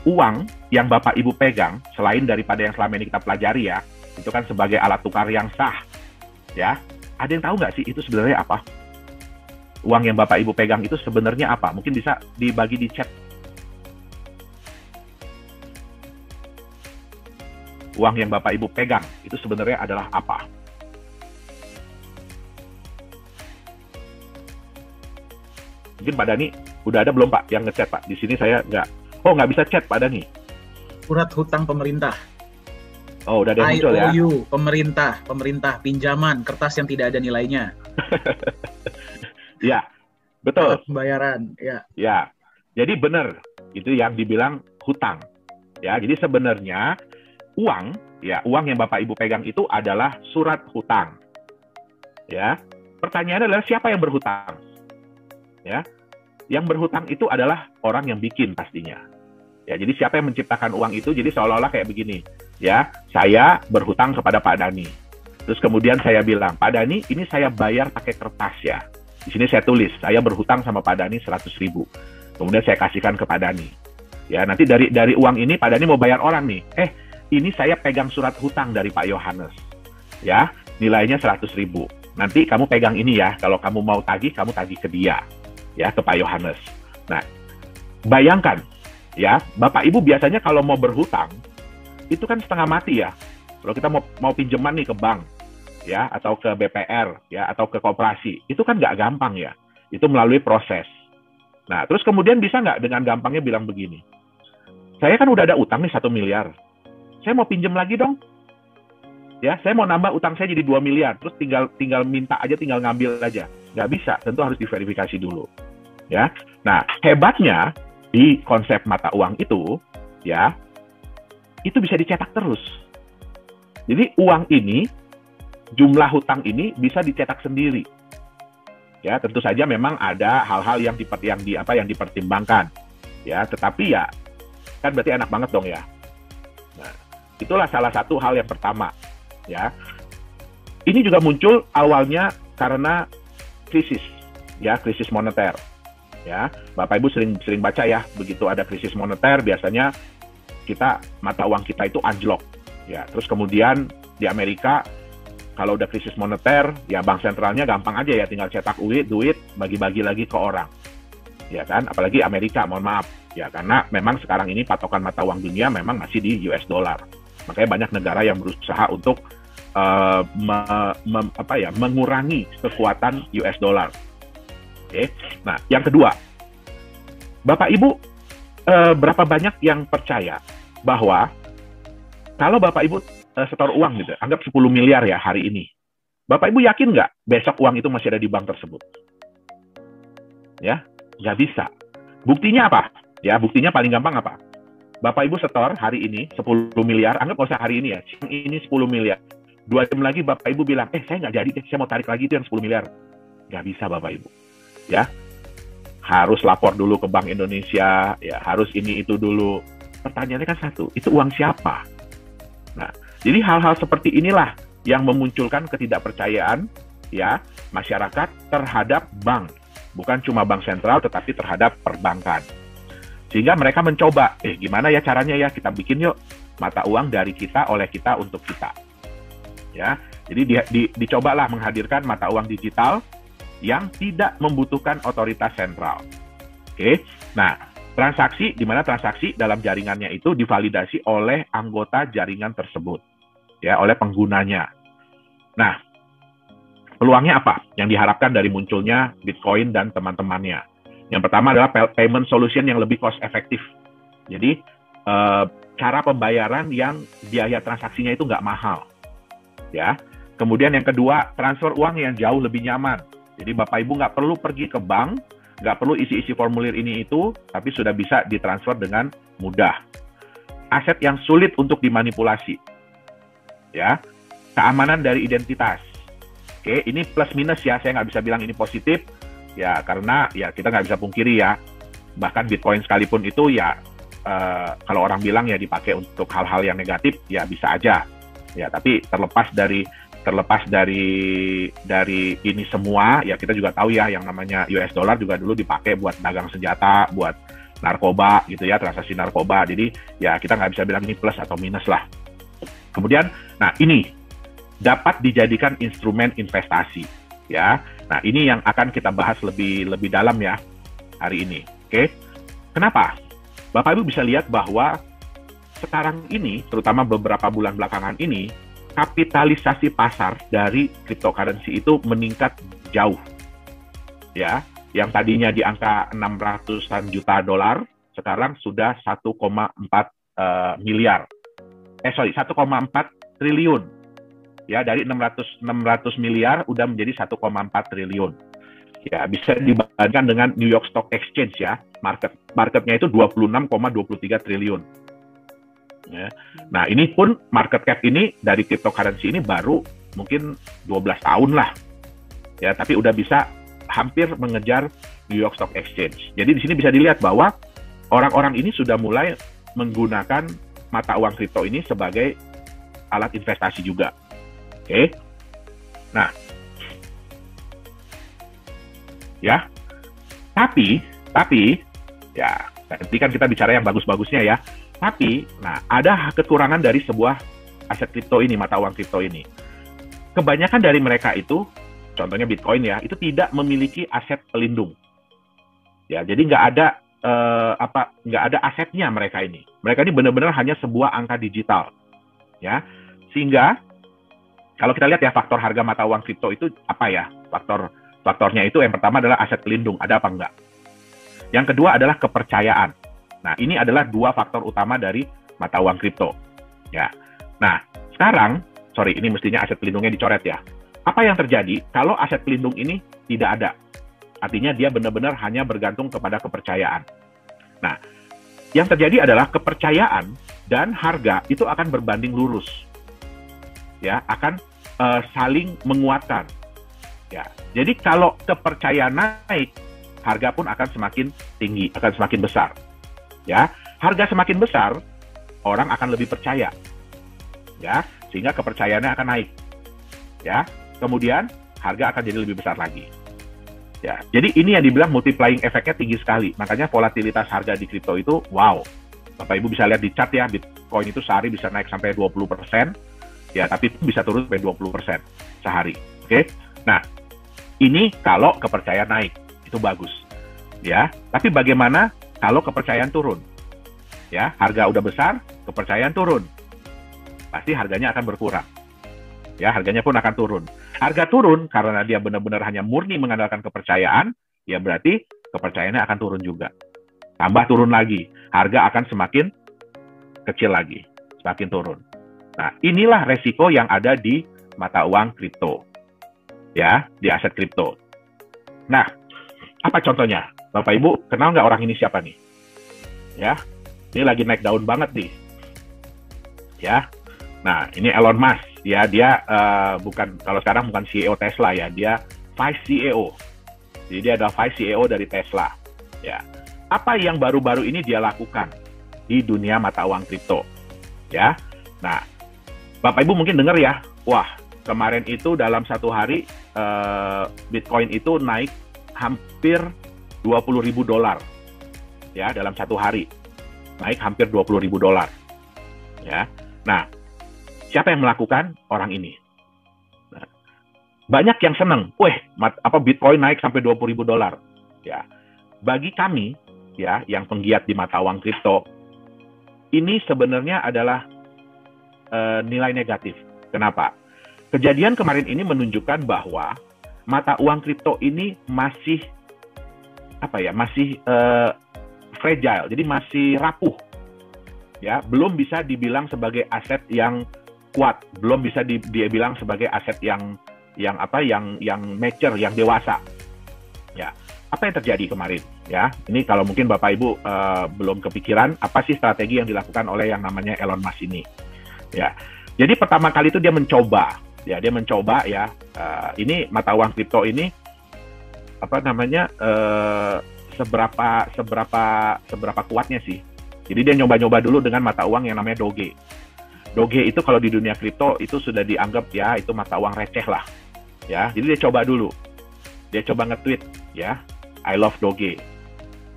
uang yang Bapak Ibu pegang, selain daripada yang selama ini kita pelajari ya, itu kan sebagai alat tukar yang sah. Ya, ada yang tahu nggak sih itu sebenarnya apa? Uang yang Bapak Ibu pegang itu sebenarnya apa? Mungkin bisa dibagi di chat. Uang yang Bapak Ibu pegang itu sebenarnya adalah apa? Mungkin Pak Dani udah ada belum Pak yang ngechat Pak? Di sini saya nggak bisa chat Pak Dani. Surat hutang pemerintah. Oh, udah ada yang muncul ya. IOU, pemerintah, pinjaman, kertas yang tidak ada nilainya. Ya, betul. Pembayaran, ya. Ya, jadi benar itu yang dibilang hutang. Ya, jadi sebenarnya uang yang Bapak Ibu pegang itu adalah surat hutang. Ya, pertanyaannya adalah siapa yang berhutang? Ya, yang berhutang itu adalah orang yang bikin pastinya. Ya, jadi siapa yang menciptakan uang itu? Jadi seolah-olah kayak begini. Ya, saya berhutang kepada Pak Dani. Terus kemudian saya bilang, Pak Dani, ini saya bayar pakai kertas ya. Di sini saya tulis, saya berhutang sama Pak Dani 100.000. Kemudian saya kasihkan ke Pak Dani. Ya, nanti dari uang ini Pak Dani mau bayar orang nih. Ini saya pegang surat hutang dari Pak Yohanes. Ya, nilainya 100.000. Nanti kamu pegang ini ya. Kalau kamu mau tagih, kamu tagih ke dia. Ya, ke Pak Yohanes. Nah, bayangkan ya, Bapak Ibu biasanya kalau mau berhutang itu kan setengah mati ya. Kalau kita mau pinjaman nih ke bank, ya, atau ke BPR, ya, atau ke koperasi. Itu kan nggak gampang ya. Itu melalui proses. Nah, terus kemudian bisa nggak dengan gampangnya bilang begini, saya kan udah ada utang nih 1 miliar, saya mau pinjam lagi dong. Ya, saya mau nambah utang saya jadi 2 miliar, terus tinggal minta aja, tinggal ngambil aja. Nggak bisa, tentu harus diverifikasi dulu. Ya, nah hebatnya di konsep mata uang itu, ya, itu bisa dicetak terus. Jadi uang ini, jumlah hutang ini bisa dicetak sendiri. Ya, tentu saja memang ada hal-hal yang dipertimbangkan. Ya, tetapi ya kan berarti enak banget dong ya. Nah, itulah salah satu hal yang pertama. Ya, ini juga muncul awalnya karena krisis, ya, krisis moneter. Ya, Bapak Ibu sering baca ya, begitu ada krisis moneter biasanya mata uang kita itu anjlok. Ya, terus kemudian di Amerika kalau udah krisis moneter, ya bank sentralnya gampang aja ya, tinggal cetak duit, bagi-bagi lagi ke orang. Ya kan, apalagi Amerika, mohon maaf. Ya, karena memang sekarang ini patokan mata uang dunia memang masih di US dollar. Makanya banyak negara yang berusaha untuk mengurangi kekuatan US dollar. Oke. Nah, yang kedua, Bapak Ibu, berapa banyak yang percaya bahwa kalau Bapak Ibu setor uang gitu, anggap 10 miliar ya hari ini, Bapak Ibu yakin nggak besok uang itu masih ada di bank tersebut? Ya, nggak bisa. Buktinya apa? Ya, buktinya paling gampang apa? Bapak Ibu setor hari ini 10 miliar, anggap nggak usah hari ini ya, ini 10 miliar. 2 jam lagi Bapak Ibu bilang, saya nggak jadi, saya mau tarik lagi itu yang 10 miliar. Nggak bisa Bapak Ibu. Ya, harus lapor dulu ke Bank Indonesia, ya harus ini itu dulu. Pertanyaannya kan satu, itu uang siapa? Nah, jadi hal-hal seperti inilah yang memunculkan ketidakpercayaan ya masyarakat terhadap bank. Bukan cuma bank sentral, tetapi terhadap perbankan. Sehingga mereka mencoba, gimana ya caranya ya, kita bikin yuk mata uang dari kita, oleh kita, untuk kita. Ya, jadi dicobalah menghadirkan mata uang digital yang tidak membutuhkan otoritas sentral. Oke, nah transaksi, di mana transaksi dalam jaringannya itu divalidasi oleh anggota jaringan tersebut, ya, oleh penggunanya. Nah, peluangnya apa yang diharapkan dari munculnya Bitcoin dan teman-temannya? Yang pertama adalah payment solution yang lebih cost efektif. Jadi, cara pembayaran yang biaya transaksinya itu nggak mahal. Ya. Kemudian yang kedua, transfer uang yang jauh lebih nyaman. Jadi Bapak Ibu nggak perlu pergi ke bank, nggak perlu isi-isi formulir ini itu, tapi sudah bisa ditransfer dengan mudah. Aset yang sulit untuk dimanipulasi. Ya. Keamanan dari identitas. Oke, ini plus minus ya, saya nggak bisa bilang ini positif. Ya, karena ya kita nggak bisa pungkiri ya, bahkan Bitcoin sekalipun itu ya, kalau orang bilang ya dipakai untuk hal-hal yang negatif, ya bisa aja. Ya, tapi terlepas dari ini semua, ya kita juga tahu ya, yang namanya US dollar juga dulu dipakai buat dagang senjata, buat narkoba gitu ya, transaksi narkoba. Jadi ya kita nggak bisa bilang ini plus atau minus lah. Kemudian, nah ini dapat dijadikan instrumen investasi. Ya, nah ini yang akan kita bahas lebih dalam ya hari ini. Oke, kenapa? Bapak Ibu bisa lihat bahwa sekarang ini, terutama beberapa bulan belakangan ini, kapitalisasi pasar dari cryptocurrency itu meningkat jauh. Ya, yang tadinya di angka 600-an juta dolar, sekarang sudah 1,4 miliar. 1,4 triliun. Ya, dari 600 miliar udah menjadi 1,4 triliun. Ya, bisa dibandingkan dengan New York Stock Exchange ya. Marketnya itu 26,23 triliun. Ya. Nah, ini pun market cap ini dari cryptocurrency ini baru mungkin 12 tahun lah. Ya, tapi udah bisa hampir mengejar New York Stock Exchange. Jadi di sini bisa dilihat bahwa orang-orang ini sudah mulai menggunakan mata uang kripto ini sebagai alat investasi juga. Oke, nah, ya, tapi, ya, nanti kan kita bicara yang bagus-bagusnya ya. Tapi, nah, ada kekurangan dari sebuah aset kripto ini, mata uang kripto ini. Kebanyakan dari mereka itu, contohnya Bitcoin ya, itu tidak memiliki aset pelindung. Ya, jadi nggak ada asetnya mereka ini. Mereka ini benar-benar hanya sebuah angka digital, ya, sehingga kalau kita lihat ya faktor harga mata uang kripto itu apa ya? Faktornya itu yang pertama adalah aset pelindung, ada apa enggak? Yang kedua adalah kepercayaan. Nah, ini adalah dua faktor utama dari mata uang kripto. Ya. Nah, sekarang, ini mestinya aset pelindungnya dicoret ya. Apa yang terjadi kalau aset pelindung ini tidak ada? Artinya dia benar-benar hanya bergantung kepada kepercayaan. Nah, yang terjadi adalah kepercayaan dan harga itu akan berbanding lurus. Ya, akan saling menguatkan. Ya. Jadi kalau kepercayaan naik, harga pun akan semakin tinggi, akan semakin besar. Ya, harga semakin besar, orang akan lebih percaya. Ya, sehingga kepercayaannya akan naik. Ya, kemudian harga akan jadi lebih besar lagi. Ya, jadi ini yang dibilang multiplying efeknya tinggi sekali. Makanya volatilitas harga di kripto itu wow. Bapak Ibu bisa lihat di chart ya, Bitcoin itu sehari bisa naik sampai 20%. Ya, tapi bisa turun sampai 20% sehari. Oke. Nah, ini kalau kepercayaan naik. Itu bagus, ya. Tapi bagaimana kalau kepercayaan turun? Ya, harga udah besar, kepercayaan turun, pasti harganya akan berkurang. Ya, harganya pun akan turun. Harga turun karena dia benar-benar hanya murni mengandalkan kepercayaan, ya berarti kepercayaannya akan turun juga. Tambah turun lagi, harga akan semakin kecil lagi, semakin turun. Nah, inilah resiko yang ada di mata uang kripto, ya, di aset kripto. Nah, apa contohnya? Bapak Ibu, kenal nggak orang ini siapa nih? Ya, ini lagi naik daun banget nih. Ya, nah ini Elon Musk. Ya, dia kalau sekarang bukan CEO Tesla ya, dia Vice CEO. Jadi dia adalah Vice CEO dari Tesla. Ya, apa yang baru-baru ini dia lakukan di dunia mata uang kripto? Ya, nah Bapak Ibu mungkin dengar ya, wah kemarin itu dalam satu hari Bitcoin itu naik hampir $20.000 ya dalam satu hari, naik hampir $20.000 ya. Nah, siapa yang melakukan? Orang ini. Nah, banyak yang seneng, Bitcoin naik sampai $20.000 ya. Bagi kami ya yang penggiat di mata uang kripto, ini sebenarnya adalah nilai negatif. Kenapa? Kejadian kemarin ini menunjukkan bahwa mata uang kripto ini masih fragile, jadi masih rapuh, ya, belum bisa dibilang sebagai aset yang kuat, belum bisa dibilang sebagai aset yang mature, yang dewasa, ya. Apa yang terjadi kemarin, ya? Ini kalau mungkin Bapak Ibu belum kepikiran apa sih strategi yang dilakukan oleh yang namanya Elon Musk ini, ya. Jadi pertama kali itu dia mencoba ini mata uang kripto ini seberapa kuatnya sih. Jadi dia nyoba-nyoba dulu dengan mata uang yang namanya Doge. Doge itu kalau di dunia kripto itu sudah dianggap ya itu mata uang receh lah. Ya, jadi dia coba dulu. Dia coba nge-tweet ya, I love Doge.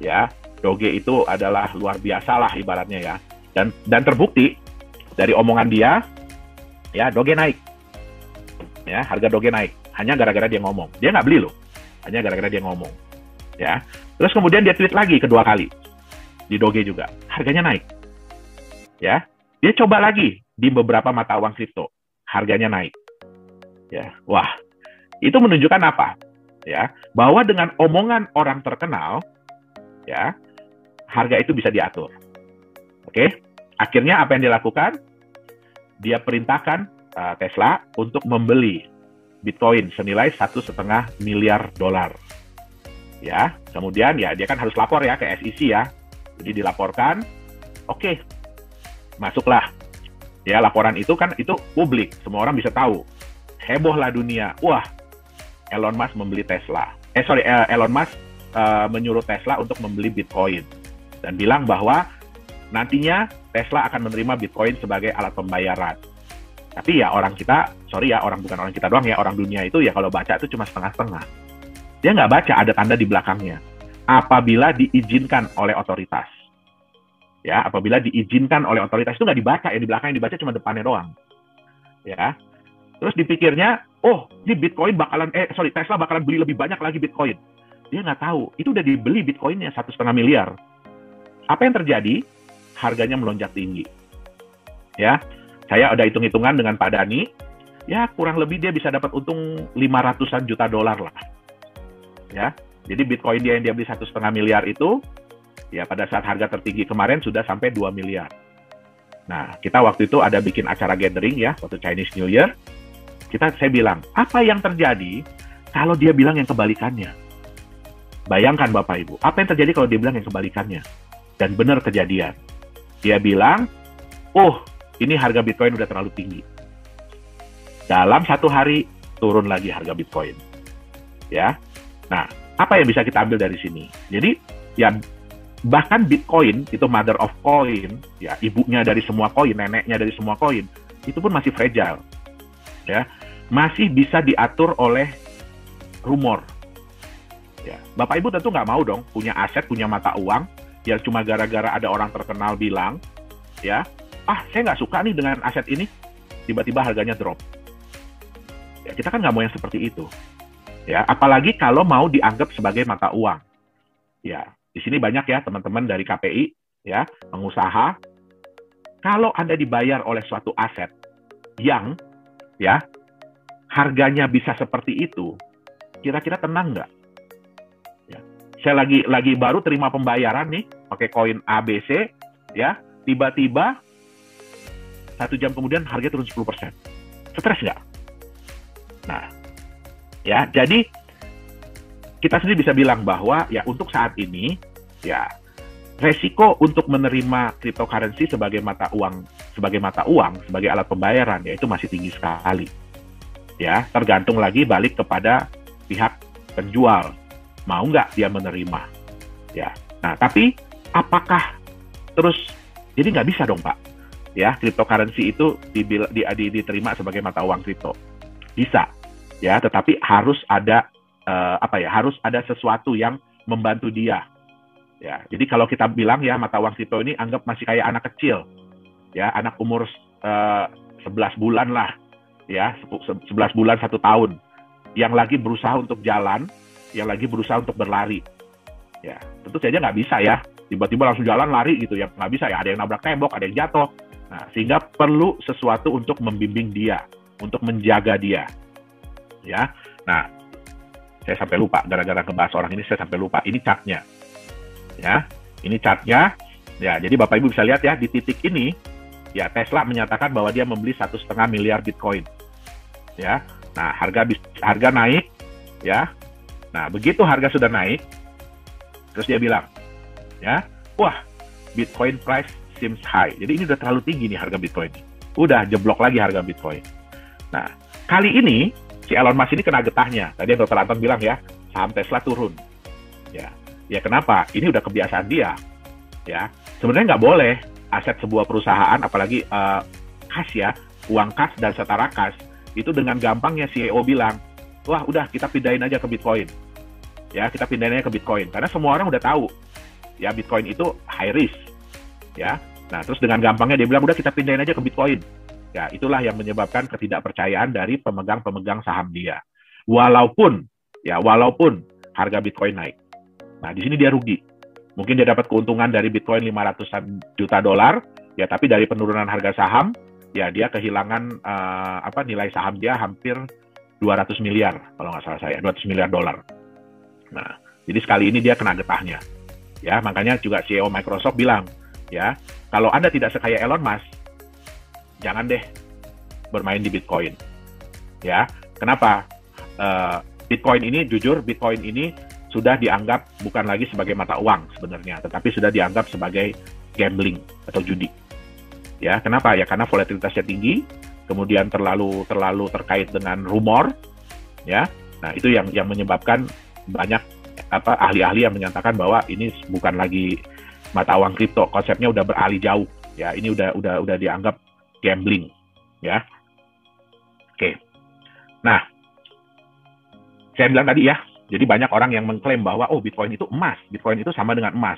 Ya, Doge itu adalah luar biasa lah ibaratnya ya. Dan terbukti dari omongan dia ya Doge naik. Ya, harga Doge naik hanya gara-gara dia ngomong. Dia nggak beli loh. Hanya gara-gara dia ngomong. Ya. Terus kemudian dia tweet lagi kedua kali. Di Doge juga. Harganya naik. Ya. Dia coba lagi di beberapa mata uang kripto. Harganya naik. Ya. Wah. Itu menunjukkan apa? Ya, bahwa dengan omongan orang terkenal, ya, harga itu bisa diatur. Oke? Akhirnya apa yang dilakukan? Dia perintahkan Tesla untuk membeli Bitcoin senilai $1,5 miliar. Ya, kemudian ya dia kan harus lapor ya ke SEC ya. Jadi dilaporkan, oke, masuklah. Ya, laporan itu kan itu publik, semua orang bisa tahu. Hebohlah dunia. Wah, Elon Musk membeli Tesla. Elon Musk menyuruh Tesla untuk membeli Bitcoin dan bilang bahwa nantinya Tesla akan menerima Bitcoin sebagai alat pembayaran. Tapi ya orang kita, bukan orang kita doang ya, orang dunia itu ya kalau baca itu cuma setengah-setengah. Dia nggak baca ada tanda di belakangnya. Apabila diizinkan oleh otoritas. Ya, apabila diizinkan oleh otoritas itu nggak dibaca, ya di belakangnya dibaca cuma depannya doang. Ya. Terus dipikirnya, oh, ini Bitcoin Tesla bakalan beli lebih banyak lagi Bitcoin. Dia nggak tahu, itu udah dibeli Bitcoinnya $1,5 miliar. Apa yang terjadi? Harganya melonjak tinggi. Ya, saya ada hitung-hitungan dengan Pak Dhani. ya kurang lebih dia bisa dapat untung 500-an juta dolar lah. Ya, jadi Bitcoin dia yang dia beli 1,5 miliar itu, ya pada saat harga tertinggi kemarin sudah sampai 2 miliar. Nah, kita waktu itu ada bikin acara gathering ya, waktu Chinese New Year. Saya bilang, apa yang terjadi kalau dia bilang yang kebalikannya? Bayangkan Bapak Ibu, apa yang terjadi kalau dia bilang yang kebalikannya? Dan benar kejadian. Dia bilang, oh ini harga Bitcoin udah terlalu tinggi. Dalam 1 hari, turun lagi harga Bitcoin. Ya. Nah, apa yang bisa kita ambil dari sini? Jadi, ya bahkan Bitcoin, itu mother of coin, ya ibunya dari semua koin, neneknya dari semua koin, itu pun masih fragile. Ya, masih bisa diatur oleh rumor. Ya, Bapak Ibu tentu nggak mau dong punya aset, punya mata uang, yang cuma gara-gara ada orang terkenal bilang, ya, saya nggak suka nih dengan aset ini, tiba-tiba harganya drop. Ya, kita kan nggak mau yang seperti itu. Ya, apalagi kalau mau dianggap sebagai mata uang. Ya, di sini banyak ya teman-teman dari KPI, ya, pengusaha. Kalau Anda dibayar oleh suatu aset yang, ya, harganya bisa seperti itu, kira-kira tenang nggak? Ya, saya lagi baru terima pembayaran nih, pakai koin ABC, ya, tiba-tiba 1 jam kemudian harga turun 10%. Stres nggak? Nah, ya, jadi kita sendiri bisa bilang bahwa ya untuk saat ini, ya resiko untuk menerima cryptocurrency sebagai mata uang, sebagai alat pembayaran, ya itu masih tinggi sekali. Ya, tergantung lagi balik kepada pihak penjual, mau nggak dia menerima. Ya, nah tapi apakah terus, jadi nggak bisa dong Pak, ya cryptocurrency itu diterima sebagai mata uang kripto. Bisa, ya, tetapi harus ada harus ada sesuatu yang membantu dia. Ya, jadi kalau kita bilang ya mata uang kripto ini anggap masih kayak anak kecil, ya, anak umur 11 bulan lah, ya, 11 bulan 1 tahun, yang lagi berusaha untuk jalan, yang lagi berusaha untuk berlari. Ya, tentu saja nggak bisa ya, tiba-tiba langsung jalan lari gitu ya, nggak bisa ya, ada yang nabrak tembok, ada yang jatuh. Nah, sehingga perlu sesuatu untuk membimbing dia, untuk menjaga dia. Ya, nah, saya sampai lupa, gara-gara ngebahas orang ini saya sampai lupa, ini chartnya. Ya, ini chartnya. Ya, jadi Bapak Ibu bisa lihat ya, di titik ini, ya Tesla menyatakan bahwa dia membeli 1,5 miliar Bitcoin. Ya, nah harga naik, ya. Nah, begitu harga sudah naik, terus dia bilang, ya, wah, Bitcoin price seems high. Jadi ini udah terlalu tinggi nih harga Bitcoin. Udah jeblok lagi harga Bitcoin. Nah, kali ini si Elon Musk ini kena getahnya. Tadi Dr. Anton bilang ya, saham Tesla turun. Ya kenapa? Ini udah kebiasaan dia. Ya, sebenarnya nggak boleh aset sebuah perusahaan, apalagi kas ya, uang kas dan setara kas, itu dengan gampangnya CEO bilang, wah udah kita pindahin aja ke Bitcoin. Ya, kita pindahin aja ke Bitcoin. Karena semua orang udah tahu, ya Bitcoin itu high risk. Ya, nah terus dengan gampangnya dia bilang, udah kita pindahin aja ke Bitcoin. Ya, itulah yang menyebabkan ketidakpercayaan dari pemegang-pemegang saham dia. Walaupun harga Bitcoin naik. Nah, di sini dia rugi. Mungkin dia dapat keuntungan dari Bitcoin 500 juta dolar, ya tapi dari penurunan harga saham, ya dia kehilangan nilai saham dia hampir 200 miliar, kalau nggak salah saya, 200 miliar dolar. Nah, jadi sekali ini dia kena getahnya. Ya, makanya juga CEO Microsoft bilang, ya, kalau Anda tidak sekaya Elon Musk, jangan deh bermain di Bitcoin. Ya, kenapa? Bitcoin ini, jujur, Bitcoin ini sudah dianggap bukan lagi sebagai mata uang sebenarnya, tetapi sudah dianggap sebagai gambling atau judi. Ya, kenapa? Ya karena volatilitasnya tinggi, kemudian terlalu terkait dengan rumor, ya. Nah, itu yang menyebabkan banyak ahli-ahli yang menyatakan bahwa ini bukan lagi mata uang kripto, konsepnya udah beralih jauh. Ya, ini udah dianggap gambling, ya. Oke. Nah, saya bilang tadi ya, jadi banyak orang yang mengklaim bahwa Bitcoin itu emas, Bitcoin itu sama dengan emas.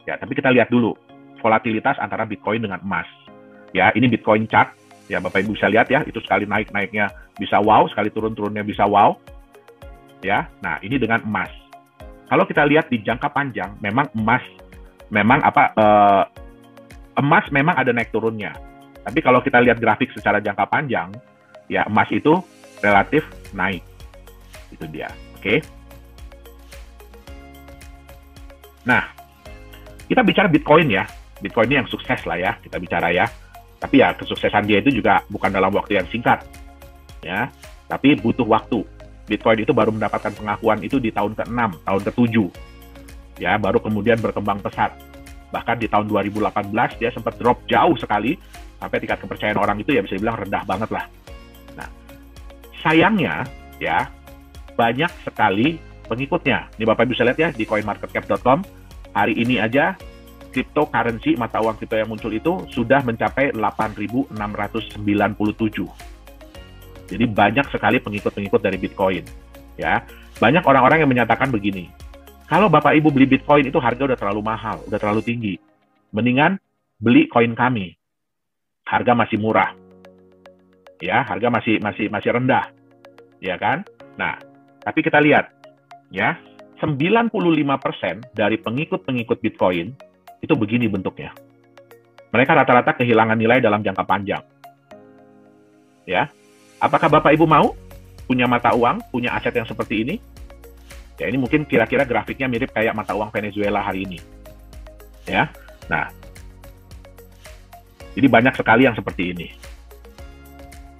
Ya, tapi kita lihat dulu volatilitas antara Bitcoin dengan emas. Ya, ini Bitcoin chart. Ya, Bapak Ibu bisa lihat ya, itu sekali naiknya bisa wow, sekali turunnya bisa wow. Ya, nah ini dengan emas. Kalau kita lihat di jangka panjang, memang emas memang ada naik turunnya. Tapi kalau kita lihat grafik secara jangka panjang, ya emas itu relatif naik. Itu dia. Oke. Nah, kita bicara Bitcoin ya. Bitcoin ini yang sukses lah ya, kita bicara ya. Tapi ya kesuksesan dia itu juga bukan dalam waktu yang singkat. Ya, tapi butuh waktu. Bitcoin itu baru mendapatkan pengakuan itu di tahun ke-6, tahun ke-7. Ya, baru kemudian berkembang pesat. Bahkan di tahun 2018 dia sempat drop jauh sekali, sampai tingkat kepercayaan orang itu ya bisa dibilang rendah banget lah. Nah, sayangnya ya, banyak sekali pengikutnya. Ini Bapak bisa lihat ya di coinmarketcap.com, hari ini aja cryptocurrency, mata uang kripto yang muncul itu sudah mencapai 8.697. Jadi banyak sekali pengikut-pengikut dari Bitcoin. Ya, banyak orang-orang yang menyatakan begini, kalau Bapak Ibu beli Bitcoin itu harga udah terlalu mahal, udah terlalu tinggi. Mendingan beli koin kami. Harga masih murah. Ya, harga masih rendah. Ya kan? Nah, tapi kita lihat ya, 95% dari pengikut-pengikut Bitcoin itu begini bentuknya. Mereka rata-rata kehilangan nilai dalam jangka panjang. Ya. Apakah Bapak Ibu mau punya mata uang, punya aset yang seperti ini? Ya, ini mungkin kira-kira grafiknya mirip kayak mata uang Venezuela hari ini. Ya. Nah. Jadi banyak sekali yang seperti ini.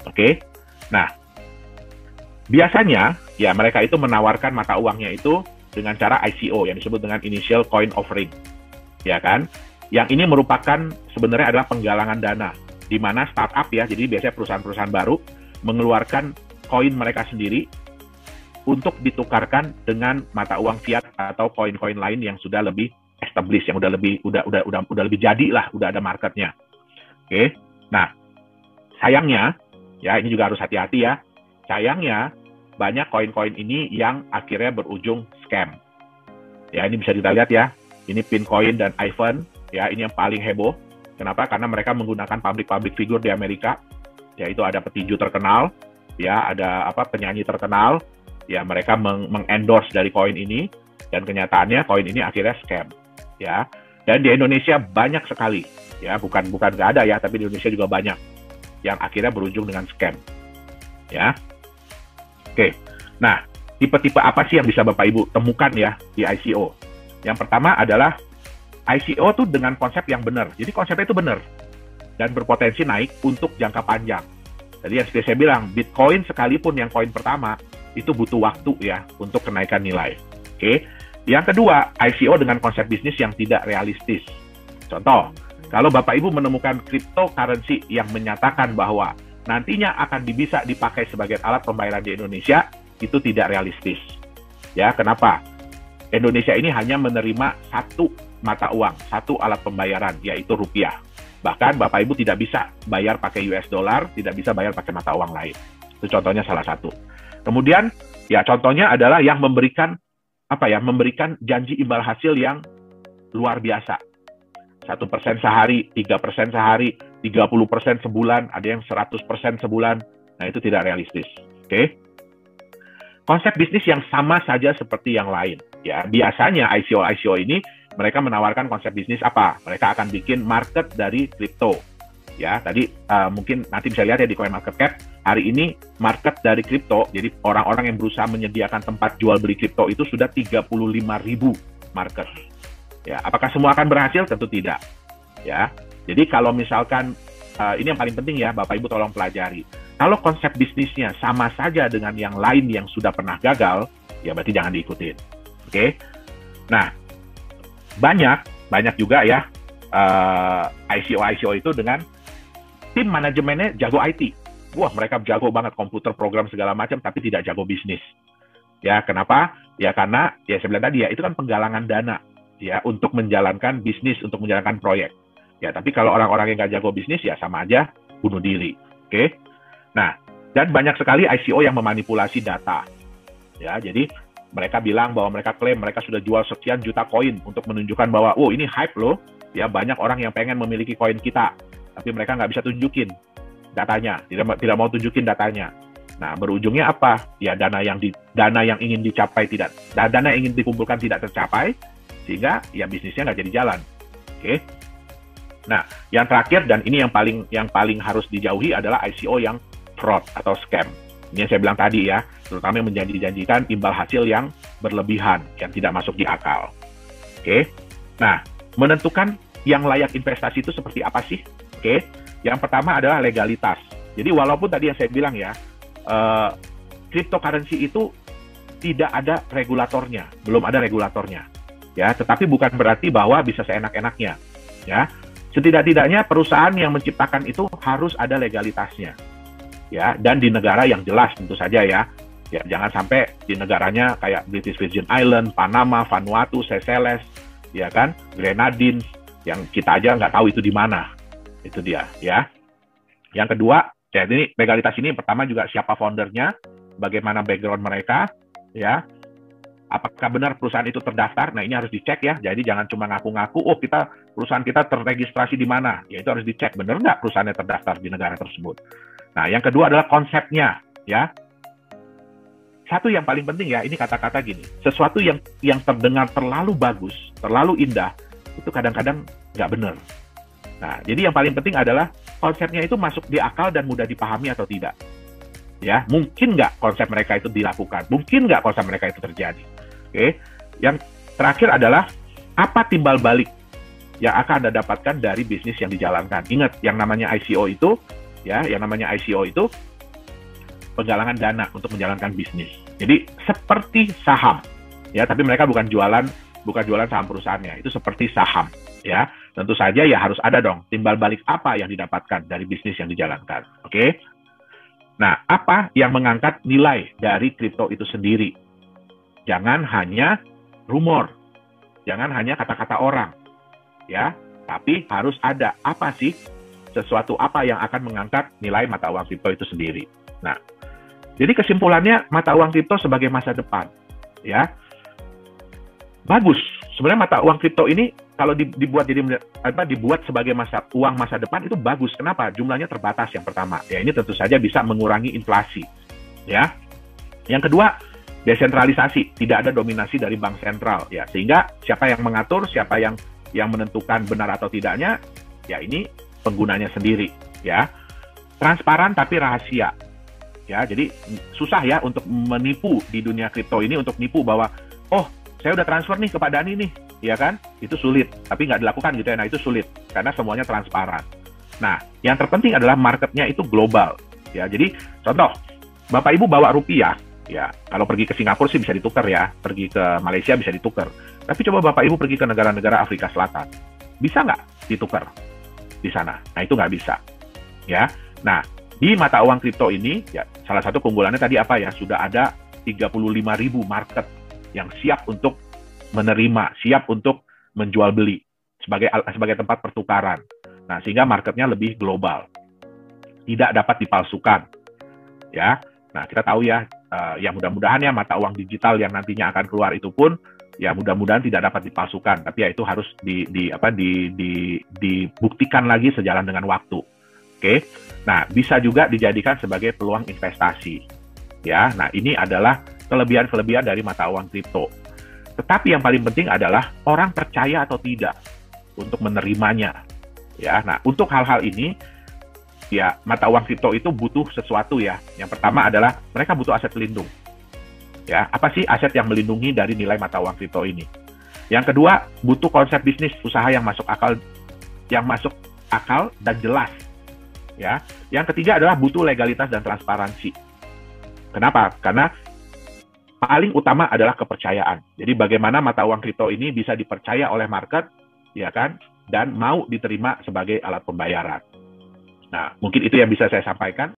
Oke. Nah, biasanya ya mereka itu menawarkan mata uangnya itu dengan cara ICO yang disebut dengan Initial Coin Offering. Ya kan? Yang ini merupakan sebenarnya adalah penggalangan dana di mana startup ya, jadi biasanya perusahaan-perusahaan baru mengeluarkan koin mereka sendiri untuk ditukarkan dengan mata uang fiat atau koin-koin lain yang sudah lebih established, yang udah lebih jadi lah, udah ada marketnya. Oke. Nah, sayangnya ya ini juga harus hati-hati ya. Sayangnya banyak koin-koin ini yang akhirnya berujung scam. Ya, ini bisa kita lihat ya. Ini Pincoin dan Ivan, ya ini yang paling heboh. Kenapa? Karena mereka menggunakan public figure di Amerika. Yaitu ada petinju terkenal, ya ada penyanyi terkenal. Ya mereka mengendorse dari koin ini, dan kenyataannya koin ini akhirnya scam. Ya, dan di Indonesia banyak sekali. Ya bukan nggak ada ya, tapi di Indonesia juga banyak yang akhirnya berujung dengan scam. Ya. Oke. Nah, tipe-tipe apa sih yang bisa Bapak Ibu temukan ya di ICO? Yang pertama adalah ICO tuh dengan konsep yang benar. Jadi konsepnya itu benar dan berpotensi naik untuk jangka panjang. Jadi yang seperti saya bilang, Bitcoin sekalipun yang koin pertama itu butuh waktu ya untuk kenaikan nilai. Oke. Yang kedua, ICO dengan konsep bisnis yang tidak realistis. Contoh, kalau Bapak Ibu menemukan cryptocurrency yang menyatakan bahwa nantinya akan bisa dipakai sebagai alat pembayaran di Indonesia, itu tidak realistis. Ya, kenapa? Indonesia ini hanya menerima satu mata uang, satu alat pembayaran, yaitu rupiah. Bahkan Bapak Ibu tidak bisa bayar pakai US dollar, tidak bisa bayar pakai mata uang lain. Itu contohnya salah satu. Kemudian, ya contohnya adalah yang memberikan janji imbal hasil yang luar biasa. 1% sehari, 3% sehari, 30% sebulan, ada yang 100% sebulan. Nah, itu tidak realistis. Oke. Konsep bisnis yang sama saja seperti yang lain. Ya, biasanya ICO ini mereka menawarkan konsep bisnis apa? Mereka akan bikin market dari kripto. Ya, tadi mungkin nanti bisa lihat ya di CoinMarketCap, hari ini market dari kripto, jadi orang-orang yang berusaha menyediakan tempat jual beli kripto itu sudah 35.000 market. Ya, apakah semua akan berhasil? Tentu tidak. Ya, jadi kalau misalkan ini yang paling penting ya, Bapak Ibu tolong pelajari. Kalau konsep bisnisnya sama saja dengan yang lain yang sudah pernah gagal, ya berarti jangan diikutin. Oke? Nah, banyak juga ya ICO itu dengan tim manajemennya jago IT. Wah, mereka jago banget komputer, program segala macam, tapi tidak jago bisnis. Ya, kenapa? Ya karena ya saya bilang tadi ya, itu kan penggalangan dana ya untuk menjalankan bisnis, untuk menjalankan proyek. Ya, tapi kalau orang-orang yang nggak jago bisnis ya sama aja bunuh diri. Oke? Nah, dan banyak sekali ICO yang memanipulasi data. Ya, jadi mereka bilang bahwa mereka klaim mereka sudah jual sekian juta koin untuk menunjukkan bahwa, oh ini hype loh, ya banyak orang yang pengen memiliki koin kita, tapi mereka nggak bisa tunjukin datanya, tidak mau tunjukin datanya. Nah, berujungnya apa? Ya dana yang ingin dicapai dana yang ingin dikumpulkan tidak tercapai, sehingga ya bisnisnya nggak jadi jalan. Oke? Nah, yang terakhir dan ini yang paling harus dijauhi adalah ICO yang fraud atau scam. Ini yang saya bilang tadi ya, terutama yang menjanjikan imbal hasil yang berlebihan, yang tidak masuk di akal. Oke, nah menentukan yang layak investasi itu seperti apa sih? Oke, yang pertama adalah legalitas. Jadi walaupun tadi yang saya bilang ya, cryptocurrency itu tidak ada regulatornya, belum ada regulatornya, ya. Tetapi bukan berarti bahwa bisa seenak-enaknya, ya. Setidak-tidaknya perusahaan yang menciptakan itu harus ada legalitasnya, ya. Dan di negara yang jelas tentu saja ya. Ya, jangan sampai di negaranya kayak British Virgin Island, Panama, Vanuatu, Seychelles, ya kan, Grenadines, yang kita aja nggak tahu itu di mana. Itu dia, ya. Yang kedua, ya ini legalitas ini pertama juga siapa foundernya, bagaimana background mereka, ya. Apakah benar perusahaan itu terdaftar? Nah, ini harus dicek ya. Jadi jangan cuma ngaku-ngaku, oh perusahaan kita terregistrasi di mana? Ya itu harus dicek, benar nggak perusahaannya terdaftar di negara tersebut. Nah, yang kedua adalah konsepnya, ya. Satu yang paling penting ya, ini kata-kata gini, sesuatu yang terdengar terlalu bagus, terlalu indah, itu kadang-kadang nggak benar. Nah, jadi yang paling penting adalah konsepnya itu masuk di akal dan mudah dipahami atau tidak. Ya, mungkin nggak konsep mereka itu dilakukan, mungkin nggak konsep mereka itu terjadi. Oke, yang terakhir adalah apa timbal balik yang akan Anda dapatkan dari bisnis yang dijalankan. Ingat, yang namanya ICO itu, ya, yang namanya ICO itu penggalangan dana untuk menjalankan bisnis. Jadi seperti saham, ya, tapi mereka bukan jualan saham perusahaannya, itu seperti saham, ya. Tentu saja ya harus ada dong timbal balik apa yang didapatkan dari bisnis yang dijalankan. Oke. Nah, apa yang mengangkat nilai dari kripto itu sendiri? Jangan hanya rumor, jangan hanya kata-kata orang, ya, tapi harus ada apa sih sesuatu apa yang akan mengangkat nilai mata uang kripto itu sendiri. Nah, jadi kesimpulannya mata uang kripto sebagai masa depan, ya, bagus. Sebenarnya mata uang kripto ini kalau dibuat sebagai uang masa depan itu bagus. Kenapa? Jumlahnya terbatas yang pertama. Ya, ini tentu saja bisa mengurangi inflasi. Ya. Yang kedua, desentralisasi, tidak ada dominasi dari bank sentral. Ya, sehingga siapa yang mengatur, siapa yang menentukan benar atau tidaknya, ya ini penggunanya sendiri. Ya. Transparan tapi rahasia. Ya, jadi susah ya untuk menipu di dunia kripto ini, untuk nipu bahwa oh, saya udah transfer nih ke Pak Dhani nih, ya kan? Itu sulit, tapi nggak dilakukan gitu ya. Nah, itu sulit, karena semuanya transparan. Nah, yang terpenting adalah marketnya itu global. Ya, jadi contoh, Bapak Ibu bawa rupiah, ya, kalau pergi ke Singapura sih bisa ditukar ya, pergi ke Malaysia bisa ditukar. Tapi coba Bapak Ibu pergi ke negara-negara Afrika Selatan, bisa nggak ditukar di sana? Nah, itu nggak bisa. Ya, nah, di mata uang kripto ini, ya, salah satu keunggulannya tadi apa ya, sudah ada 35.000 market yang siap untuk menerima, siap untuk menjual beli sebagai tempat pertukaran. Nah, sehingga marketnya lebih global, tidak dapat dipalsukan, ya. Nah, kita tahu ya, ya mudah-mudahan ya mata uang digital yang nantinya akan keluar itu pun, ya mudah-mudahan tidak dapat dipalsukan, tapi ya itu harus dibuktikan lagi sejalan dengan waktu. Oke, nah bisa juga dijadikan sebagai peluang investasi, ya. Nah, ini adalah kelebihan-kelebihan dari mata uang kripto. Tetapi yang paling penting adalah orang percaya atau tidak untuk menerimanya. Ya, nah untuk hal-hal ini, ya mata uang kripto itu butuh sesuatu ya. Yang pertama adalah mereka butuh aset pelindung. Ya, apa sih aset yang melindungi dari nilai mata uang kripto ini? Yang kedua, butuh konsep bisnis usaha yang masuk akal dan jelas. Ya, yang ketiga adalah butuh legalitas dan transparansi. Kenapa? Karena paling utama adalah kepercayaan. Jadi bagaimana mata uang kripto ini bisa dipercaya oleh market, ya kan, dan mau diterima sebagai alat pembayaran. Nah, mungkin itu yang bisa saya sampaikan.